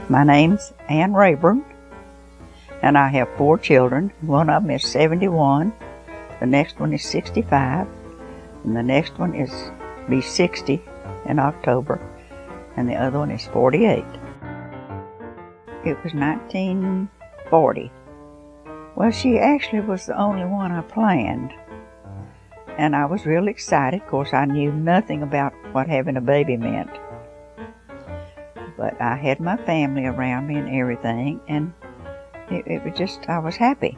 My name's Ann Rayburn, and I have 4 children. One of them is 71, the next one is 65, and the next one is be 60 in October, and the other one is 48. It was 1940. Well, she actually was the only one I planned, and I was real excited. Of course, I knew nothing about what having a baby meant. But I had my family around me and everything, and it was just, I was happy.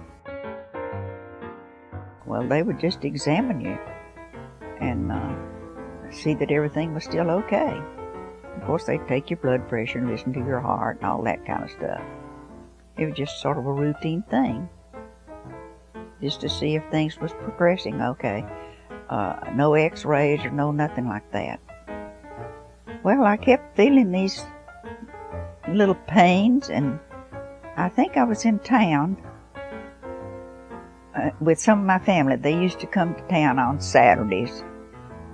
Well, they would just examine you and see that everything was still okay. Of course, they'd take your blood pressure and listen to your heart and all that kind of stuff. It was just sort of a routine thing, just to see if things was progressing okay. No x-rays or no nothing like that. Well, I kept feeling these little pains, and I think I was in town with some of my family. They used to come to town on Saturdays,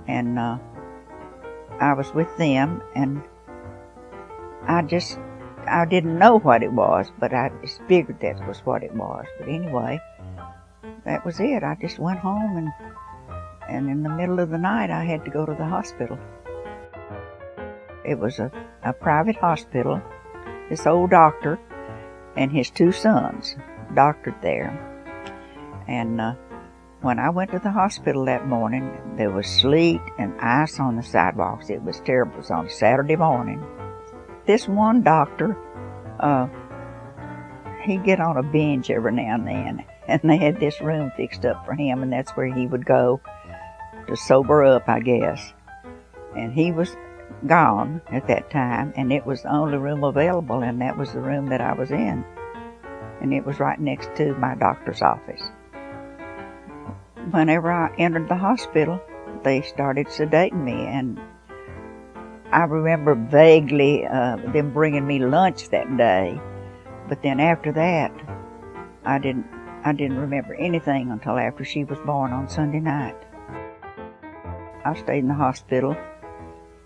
and I was with them, and I didn't know what it was, but I just figured that was what it was. But anyway, that was it. I just went home, and in the middle of the night I had to go to the hospital. It was a private hospital. This old doctor and his 2 sons doctored there. And when I went to the hospital that morning, there was sleet and ice on the sidewalks. It was terrible. It was on Saturday morning. This one doctor, he'd get on a bench every now and then, and they had this room fixed up for him, and that's where he would go to sober up, I guess. And he was gone at that time, and it was the only room available, and that was the room that I was in, and it was right next to my doctor's office. Whenever I entered the hospital, they started sedating me, and I remember vaguely them bringing me lunch that day, but then after that I didn't remember anything until after she was born on Sunday night. I stayed in the hospital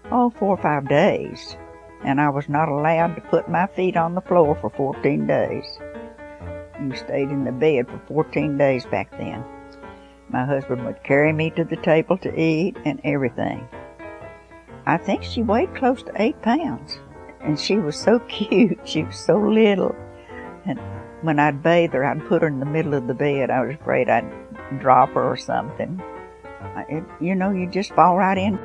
4 or 5 days, and I was not allowed to put my feet on the floor for 14 days. You stayed in the bed for 14 days back then. My husband would carry me to the table to eat and everything. I think she weighed close to 8 pounds, and she was so cute. She was so little, and when I'd bathe her, I'd put her in the middle of the bed. I was afraid I'd drop her or something. You just fall right in.